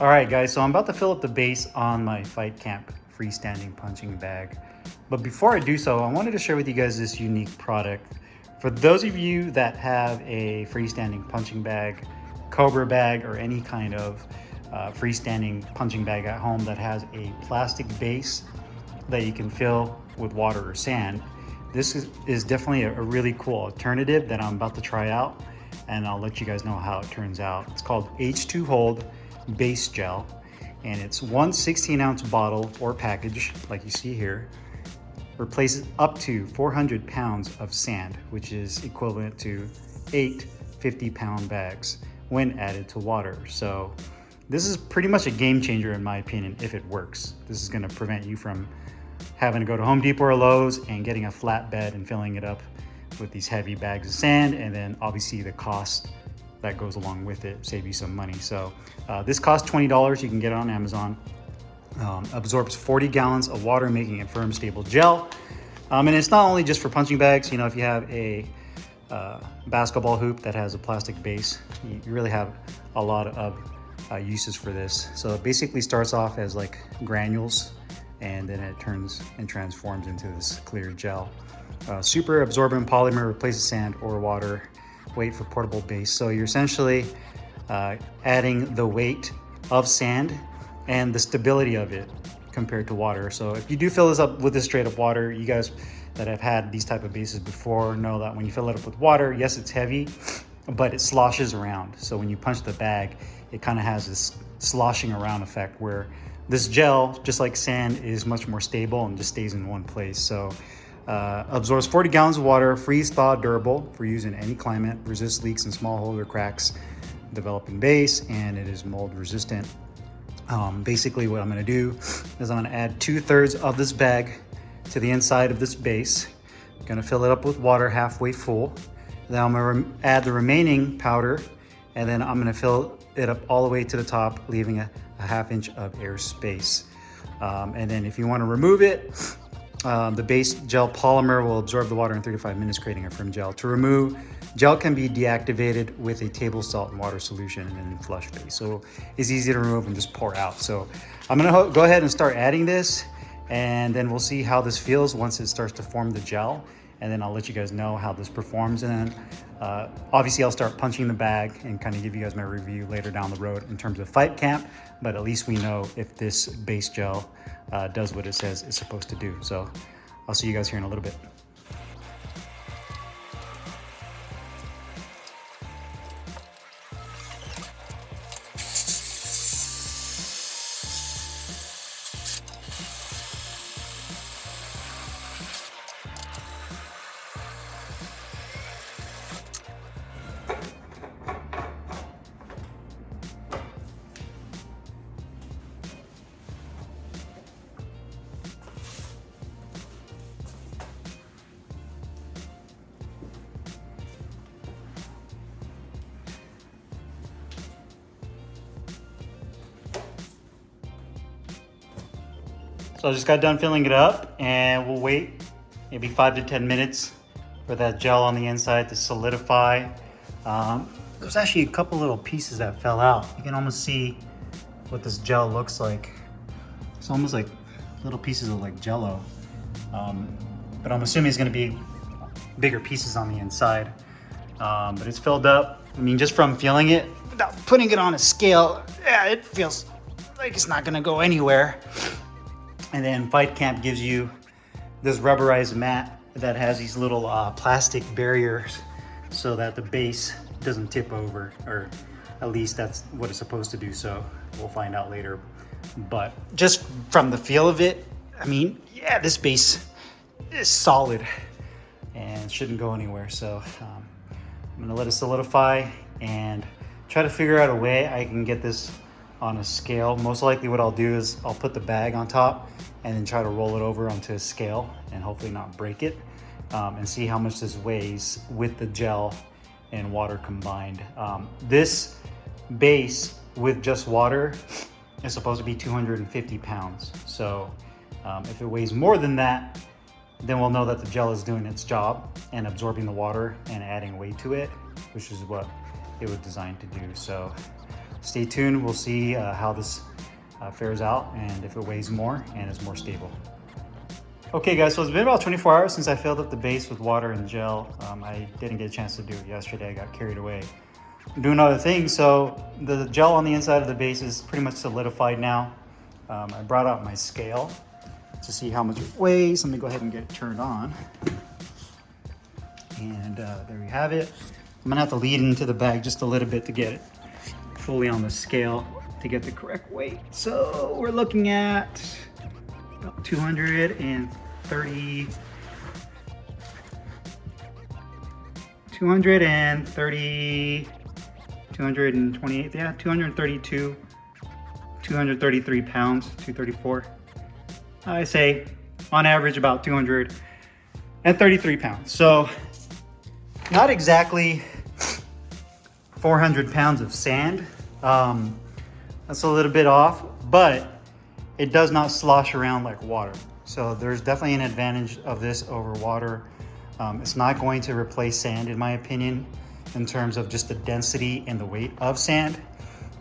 All right, guys, so I'm about to fill up the base on my Fight Camp freestanding punching bag. But before I do so, I wanted to share with you guys this unique product. For those of you that have a freestanding punching bag, Cobra bag, or any kind of freestanding punching bag at home that has a plastic base that you can fill with water or sand, this is definitely a really cool alternative that I'm about to try out, and I'll let you guys know how it turns out. It's called H2 Hold Base Gel, and it's one 16-ounce bottle or package, like you see here, replaces up to 400 pounds of sand, which is equivalent to 8 50-pound bags when added to water. So this is pretty much a game changer in my opinion if it works. This is going to prevent you from having to go to Home Depot or Lowe's and getting a flatbed and filling it up with these heavy bags of sand, and then obviously the cost that goes along with it, save you some money. So this costs $20. You can get it on Amazon. Absorbs 40 gallons of water, making it firm, stable gel. And it's not only just for punching bags. You know, if you have a basketball hoop that has a plastic base, you really have a lot of uses for this. So it basically starts off as like granules, and then it turns and transforms into this clear gel. Super absorbent polymer, replaces sand or water, weight for portable base. So you're essentially adding the weight of sand and the stability of it compared to water. So if you do fill this up with this straight up water, you guys that have had these type of bases before know that when you fill it up with water, yes, it's heavy, but it sloshes around. So when you punch the bag, it kind of has this sloshing around effect, where this gel, just like sand, is much more stable and just stays in one place. So absorbs 40 gallons of water, freeze thaw durable for use in any climate, resists leaks and small holes or cracks, developing base, and it is mold resistant. Basically what I'm going to do is I'm going to add 2/3 of this bag to the inside of this base. I'm going to fill it up with water halfway full. Then I'm going to add the remaining powder, and then I'm going to fill it up all the way to the top, leaving a half inch of air space. And then if you want to remove it, the base gel polymer will absorb the water in 3 to 5 minutes, creating a firm gel. To remove, gel can be deactivated with a table salt and water solution and then flush base. So it's easy to remove and just pour out. So I'm gonna go ahead and start adding this, and then we'll see how this feels once it starts to form the gel. And then I'll let you guys know how this performs. And then obviously I'll start punching the bag and kind of give you guys my review later down the road in terms of Fight Camp. But at least we know if this base gel does what it says it's supposed to do. So I'll see you guys here in a little bit. So I just got done filling it up, and we'll wait maybe 5 to 10 minutes for that gel on the inside to solidify. There's actually a couple little pieces that fell out. You can almost see what this gel looks like. It's almost like little pieces of like Jello, but I'm assuming it's gonna be bigger pieces on the inside. But it's filled up. I mean, just from feeling it, without putting it on a scale, yeah, it feels like it's not gonna go anywhere. And then Fight Camp gives you this rubberized mat that has these little plastic barriers so that the base doesn't tip over, or at least that's what it's supposed to do. So we'll find out later. But just from the feel of it, I mean, yeah, this base is solid and shouldn't go anywhere. So I'm gonna let it solidify and try to figure out a way I can get this on a scale. Most likely what I'll do is I'll put the bag on top and then try to roll it over onto a scale and hopefully not break it, and see how much this weighs with the gel and water combined. This base with just water is supposed to be 250 pounds. So if it weighs more than that, then we'll know that the gel is doing its job and absorbing the water and adding weight to it, which is what it was designed to do. So stay tuned. We'll see how this fares out and if it weighs more and is more stable. Okay guys, so it's been about 24 hours since I filled up the base with water and gel. I didn't get a chance to do it yesterday. I got carried away. I'm doing other things, so the gel on the inside of the base is pretty much solidified now. I brought out my scale to see how much it weighs. Let me go ahead and get it turned on. And there we have it. I'm gonna have to lead into the bag just a little bit to get it fully on the scale to get the correct weight. So we're looking at about 230, 228, yeah, 232, 233 pounds, 234. I say on average about 233 pounds. So not exactly 400 pounds of sand. That's a little bit off, but it does not slosh around like water. So there's definitely an advantage of this over water. It's not going to replace sand in my opinion in terms of just the density and the weight of sand,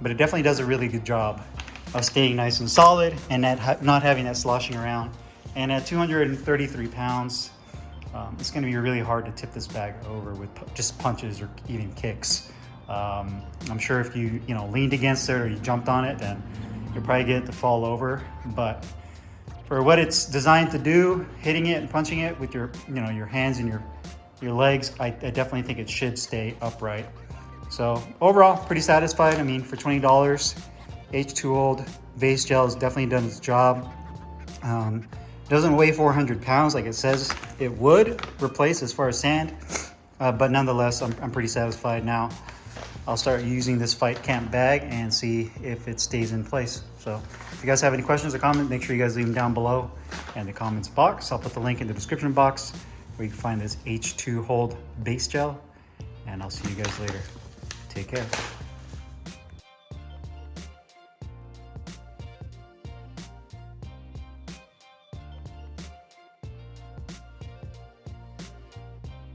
but it definitely does a really good job of staying nice and solid and not having that sloshing around. And at 233 pounds, it's gonna be really hard to tip this bag over with just punches or even kicks. I'm sure if you leaned against it or you jumped on it, then you'll probably get it to fall over. But for what it's designed to do, hitting it and punching it with your your hands and your legs, I definitely think it should stay upright. So overall, pretty satisfied. I mean, for $20, H2Old base gel has definitely done its job. Doesn't weigh 400 pounds like it says it would replace as far as sand, but nonetheless, I'm pretty satisfied now. I'll start using this Fight Camp bag and see if it stays in place. So if you guys have any questions or comments, make sure you guys leave them down below in the comments box. I'll put the link in the description box where you can find this H2Hold base gel, and I'll see you guys later. Take care.